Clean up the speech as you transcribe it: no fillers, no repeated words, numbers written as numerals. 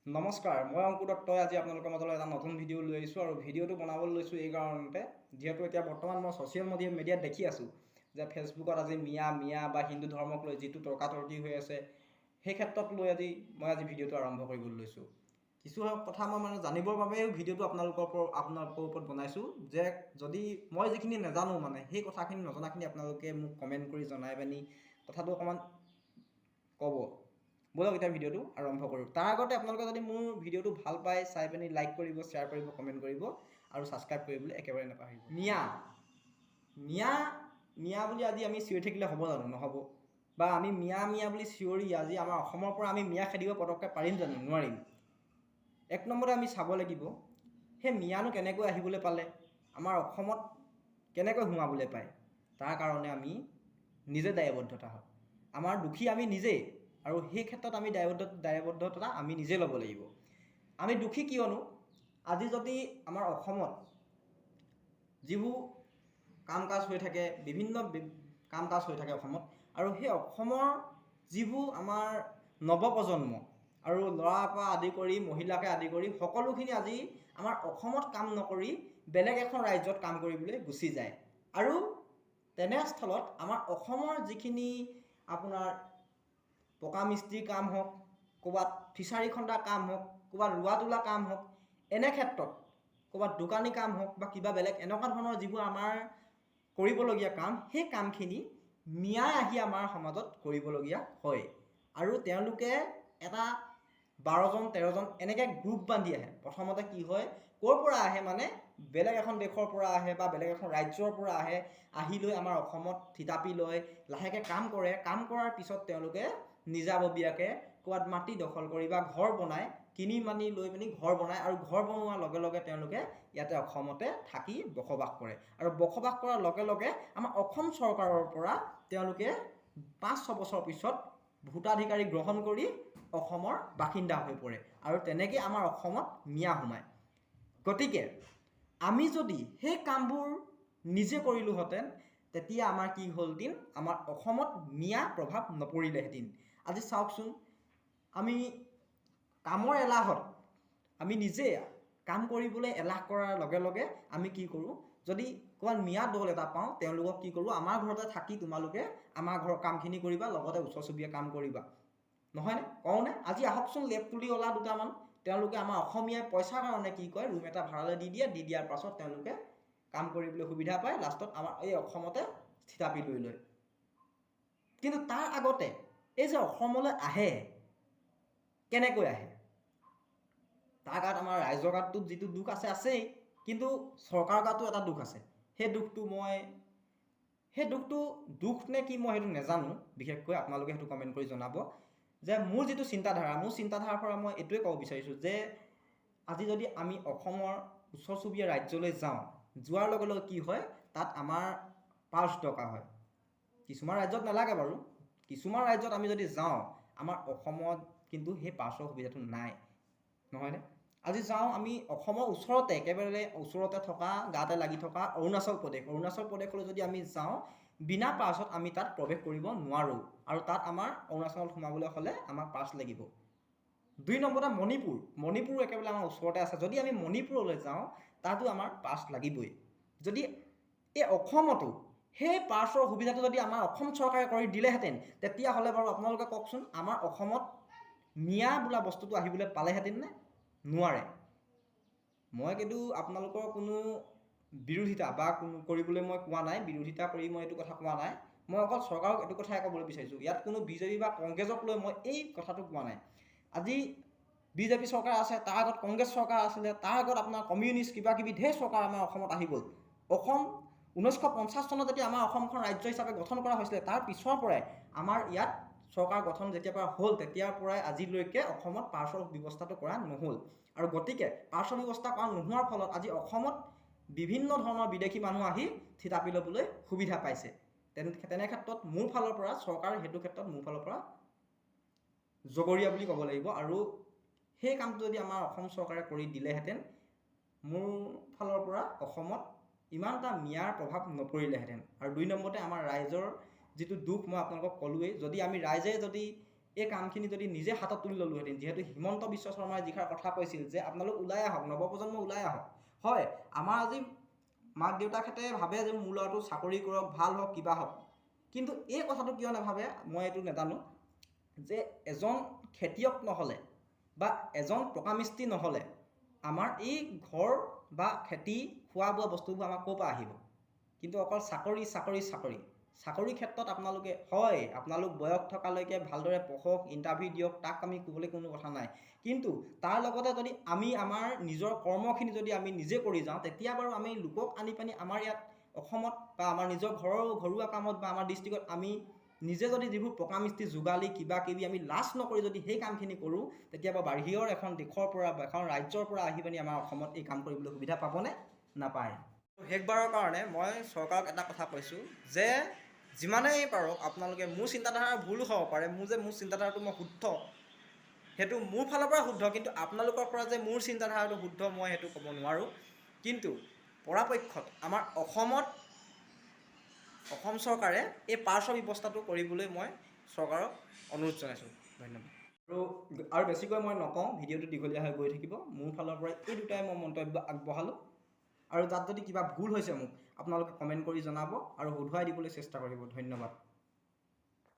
নমস্কাৰ, মই অংকুৰ দত্তই আজি আপোনালোকৰ মাজলৈ এটা নতুন ভিডিঅ' লৈ আহিছোঁ আৰু ভিডিঅ'টো বনাবলৈ লৈছোঁ এই কাৰণতে যিহেতু এতিয়া বৰ্তমান মই ছ'চিয়েল মিডিয়াত দেখি আছোঁ যে ফেচবুকত আজি মিয়া বা হিন্দু ধৰ্মক লৈ যিটো তৰ্কাতৰ্কি হৈ আছে সেই ক্ষেত্ৰত লৈ মই আজি ভিডিঅ'টো আৰম্ভ কৰিবলৈ লৈছোঁ। কিছু কথা মই জানিবৰ বাবেও ভিডিঅ'টো আপোনালোকৰ ওপৰত বনাইছোঁ যে যদি মই যিখিনি নাজানো সেই কথাখিনি নজনাখিনি আপোনালোকে মোক কমেণ্ট কৰি জনাই পিনি কথাটো অকণমান ক'ব। বলক এতিয়া ভিডিঅ'টো আৰম্ভ কৰোঁ। তাৰ আগতে আপোনালোকে যদি মোৰ ভিডিঅ'টো ভাল পায় চাই পিনি লাইক কৰিব, শ্বেয়াৰ কৰিব, কমেণ্ট কৰিব আৰু ছাবস্ক্ৰাইব কৰিবলৈ একেবাৰে নাপাহৰিব। মিয়া বুলি আজি আমি চিঞৰি থাকিলে হ'ব জানো? নহ'ব। বা আমি মিয়া বুলি চিঞৰি আজি আমাৰ অসমৰ পৰা আমি মিয়া খেদিব পটককৈ পাৰিম জানো? নোৱাৰিম। এক নম্বৰতে আমি চাব লাগিব সেই মিয়ানো কেনেকৈ আহিবলৈ পালে, আমাৰ অসমত কেনেকৈ সোমাবলৈ পায়। তাৰ কাৰণে আমি নিজে দায়বদ্ধতা হয়। আমাৰ দোষী আমি নিজেই, আৰু সেই ক্ষেত্ৰত আমি দায়বদ্ধতা আমি নিজে ল'ব লাগিব। আমি দোষী কিয়নো আজি যদি আমাৰ অসমত যিবোৰ কাম কাজ হৈ থাকে, বিভিন্ন কাম কাজ হৈ থাকে অসমত, আৰু সেই অসমৰ যিবোৰ আমাৰ নৱপ্ৰজন্ম আৰু ল'ৰাৰ পৰা আদি কৰি মহিলাকে আদি কৰি সকলোখিনি আজি আমাৰ অসমত কাম নকৰি বেলেগ এখন ৰাজ্যত কাম কৰিবলৈ গুচি যায়। আৰু তেনেস্থলত আমাৰ অসমৰ যিখিনি আপোনাৰ পকা মিস্ত্ৰীৰ কাম হওক, ক'ৰবাত ফিচাৰী খন্দা কাম হওক, ক'ৰবাত ৰোৱা তোলা কাম হওক, এনে ক্ষেত্ৰত ক'ৰবাত দোকানী কাম হওক বা কিবা বেলেগ এনেকুৱা ধৰণৰ যিবোৰ আমাৰ কৰিবলগীয়া কাম, সেই কামখিনি মিয়াই আহি আমাৰ সমাজত কৰিবলগীয়া হয়। আৰু তেওঁলোকে এটা 12জন 13জন এনেকৈ গ্ৰুপ বান্ধি আহে। প্ৰথমতে কি হয়, ক'ৰ পৰা আহে বেলেগ এখন দেশৰ পৰা আহে বা বেলেগ এখন ৰাজ্যৰ পৰা আহে, আহি লৈ আমাৰ অসমত থিতাপি লয়, লাহেকৈ কাম কৰে। কাম কৰাৰ পিছত তেওঁলোকে নিজাববীয়াকৈ ক'ৰবাত মাটি দখল কৰি বা ঘৰ বনাই, কিনি মানি লৈ পিনি ঘৰ বনায়, আৰু ঘৰ বনোৱাৰ লগে লগে তেওঁলোকে ইয়াতে অসমতে থাকি বসবাস কৰে। আৰু বসবাস কৰাৰ লগে লগে আমাৰ অসম চৰকাৰৰ পৰা তেওঁলোকে 5-6 বছৰ পিছত ভোটাধিকাৰী গ্ৰহণ কৰি অসমৰ বাসিন্দা হৈ পৰে, আৰু তেনেকৈ আমাৰ অসমত মিয়া সোমায়। গতিকে আমি যদি সেই কামবোৰ নিজে কৰিলোহেঁতেন তেতিয়া আমাৰ কি হ'লহেঁতেন, আমাৰ অসমত মিয়া প্ৰভাৱ নপৰিলেহেঁতেন। আজি চাওকচোন, আমি কামৰ এলাহত আমি নিজে কাম কৰিবলৈ এলাহ কৰাৰ লগে লগে আমি কি কৰোঁ, যদি ক'ৰবাত মিয়া দল এটা পাওঁ তেওঁলোকক কি কৰোঁ, আমাৰ ঘৰতে থাকি তোমালোকে আমাৰ ঘৰৰ কামখিনি কৰিবা, লগতে ওচৰ চুবুৰীয়া কাম কৰিবা, নহয়নে? কওঁনে? আজি আহকচোন লেপ তুলি অলা দুটামান, তেওঁলোকে আমাৰ অসমীয়াই পইচাৰ কাৰণে কি কয়, ৰুম এটা ভাড়ালৈ দি দিয়াৰ পাছত তেওঁলোকে কাম কৰিবলৈ সুবিধা পায়, লাষ্টত আমাৰ এই অসমতে থিতাপি লৈ লয়। কিন্তু তাৰ আগতে এই যে অসমলৈ আহে, কেনেকৈ আহে? তাৰ গাত আমাৰ ৰাইজৰ গাতটো যিটো দুখ আছে আছেই, কিন্তু চৰকাৰৰ গাতো এটা দুখ আছে। সেই দুখটো দুখ নে কি মই সেইটো নাজানো, বিশেষকৈ আপোনালোকে সেইটো কমেণ্ট কৰি জনাব। যে মোৰ যিটো চিন্তাধাৰাৰ পৰা মই এইটোৱে ক'ব বিচাৰিছোঁ যে আজি যদি আমি অসমৰ ওচৰ চুবুৰীয়া ৰাজ্যলৈ যাওঁ, যোৱাৰ লগে লগে কি হয়, তাত আমাৰ পাছ দৰকাৰ হয়। কিছুমান ৰাজ্যত নালাগে বাৰু, কিছুমান ৰাজ্যত আমি যদি যাওঁ, আমাৰ অসমত কিন্তু সেই পাছৰ সুবিধাটো নাই, নহয়নে? আজি যাওঁ আমি অসমৰ ওচৰতে, একেবাৰে ওচৰতে থকা, গাতে লাগি থকা অৰুণাচল প্ৰদেশলৈ যদি আমি যাওঁ, বিনা পাছত আমি তাত প্ৰৱেশ কৰিব নোৱাৰোঁ, আৰু তাত আমাৰ অৰুণাচলত সোমাবলৈ হ'লে আমাক পাছ লাগিব। 2 নম্বৰতে মণিপুৰ একেবাৰে আমাৰ ওচৰতে আছে। যদি আমি মণিপুৰলৈ যাওঁ, তাতো আমাৰ পাছ লাগিবই। যদি এই অসমতো সেই পাছৰ সুবিধাটো যদি আমাৰ অসম চৰকাৰে কৰি দিলেহেঁতেন, তেতিয়াহ'লে বাৰু আপোনালোকে কওকচোন, আমাৰ অসমত মিয়া বোলা বস্তুটো আহিবলৈ পালেহেঁতেন নে? নোৱাৰে। মই কিন্তু আপোনালোকৰ কোনো বিৰোধিতা বা কৰিবলৈ মই কোৱা নাই, বিৰোধিতা কৰি মই এইটো কথা কোৱা নাই। মই অকল চৰকাৰক এইটো কথাই ক'বলৈ বিচাৰিছোঁ, ইয়াত কোনো বিজেপি বা কংগ্ৰেছক লৈ মই এই কথাটো কোৱা নাই। আজি বিজেপি চৰকাৰ আছে, তাৰ আগত কংগ্ৰেছ চৰকাৰ আছিলে, তাৰ আগত আপোনাৰ কমিউনিষ্ট কিবা কিবি ঢেৰ চৰকাৰ আমাৰ অসমত আহি গ'ল। 1950 চনত যেতিয়া আমাৰ অসমখন ৰাজ্য হিচাপে গঠন কৰা হৈছিলে, তাৰ পিছৰ পৰাই আমাৰ ইয়াত চৰকাৰ গঠন যেতিয়াৰ পৰা হ'ল, তেতিয়াৰ পৰাই আজিলৈকে অসমত পাছৰ ব্যৱস্থাটো কৰা নহ'ল। আৰু গতিকে পাছৰ ব্যৱস্থা কৰা নোহোৱাৰ ফলত আজি অসমত বিভিন্ন ধৰণৰ বিদেশী মানুহ আহি থিতাপি ল'বলৈ সুবিধা পাইছে। তেনে ক্ষেত্ৰত মোৰ ফালৰ পৰা চৰকাৰ সেইটো ক্ষেত্ৰত মোৰ ফালৰ পৰা জগৰীয়া বুলি ক'ব লাগিব। আৰু সেই কামটো যদি আমাৰ অসম চৰকাৰে কৰি দিলেহেঁতেন, মোৰ ফালৰ পৰা অসমত ইমান এটা মিয়াৰ প্ৰভাৱ নপৰিলেহেঁতেন। আৰু 2 নম্বৰতে আমাৰ ৰাইজৰ যিটো দুখ মই আপোনালোকক ক'লোৱেই, যদি আমি ৰাইজে যদি এই কামখিনি যদি নিজে হাতত তুলি ল'লোহেঁতেন, যিহেতু হিমন্ত বিশ্ব শৰ্মাই যিষাৰ কথা কৈছিল যে আপোনালোক ওলাই আহক, নৱপ্ৰজন্ম ওলাই আহক। হয়, আমাৰ আজি মাক দেউতাকহঁতে ভাবে যে মোৰ ল'ৰাটো চাকৰি কৰক, ভাল হওক, কিবা হওক, কিন্তু এই কথাটো কিয় নাভাবে মই এইটো নাজানো যে এজন খেতিয়ক নহ'লে বা এজন পকা মিস্ত্ৰী নহ'লে আমাৰ এই ঘৰ বা খেতি খোৱা বোৱা বস্তুবোৰ আমাৰ ক'ৰ পৰা আহিব। কিন্তু অকল চাকৰি চাকৰি চাকৰি চাকৰিৰ ক্ষেত্ৰত আপোনালোকে হয়, আপোনালোক বয়স থকালৈকে ভালদৰে পঢ়ক, ইণ্টাৰভিউ দিয়ক, তাক আমি ক'বলৈ কোনো কথা নাই, কিন্তু তাৰ লগতে যদি আমি আমাৰ নিজৰ কৰ্মখিনি যদি আমি নিজে কৰি যাওঁ, তেতিয়া বাৰু আমি লোকক আনি পানি আমাৰ ইয়াত অসমত বা আমাৰ নিজৰ ঘৰুৱা কামত বা আমাৰ ডিষ্ট্ৰিক্টত আমি নিজে যদি যিবোৰ পকা মিস্ত্ৰী যোগালী কিবা কিবি আমি লাজ নকৰি যদি সেই কামখিনি কৰোঁ, তেতিয়া বাহিৰৰ এখন দেশৰ পৰা বা এখন ৰাজ্যৰ পৰা আহি পানি আমাৰ অসমত এই কাম কৰিবলৈ সুবিধা পাবনে? নাপায়। শেষবাৰৰ কাৰণে মই চৰকাৰক এটা কথা কৈছোঁ যে যিমানেই পাৰক আপোনালোকে, মোৰ চিন্তাধাৰা ভুল হ'ব পাৰে, মোৰ চিন্তাধাৰাটো মই শুদ্ধ, সেইটো মোৰ ফালৰ পৰা শুদ্ধ, কিন্তু আপোনালোকৰ পৰা যে মোৰ চিন্তাধাৰাটো শুদ্ধ মই সেইটো ক'ব নোৱাৰোঁ। কিন্তু পৰাপক্ষত আমাৰ অসম চৰকাৰে এই পাৰ্শ্ব ব্যৱস্থাটো কৰিবলৈ মই চৰকাৰক অনুৰোধ জনাইছোঁ। ধন্যবাদ। আৰু বেছিকৈ মই নকওঁ, ভিডিঅ'টো দীঘলীয়া হৈ গৈ থাকিব। মোৰ ফালৰ পৰা এই দুটাই মই মন্তব্য আগবঢ়ালোঁ, আৰু তাত যদি কিবা ভুল হৈছে মোক আপোনালোকে কমেণ্ট কৰি জনাব আৰু শুধৰাই দিবলৈ চেষ্টা কৰিব। ধন্যবাদ।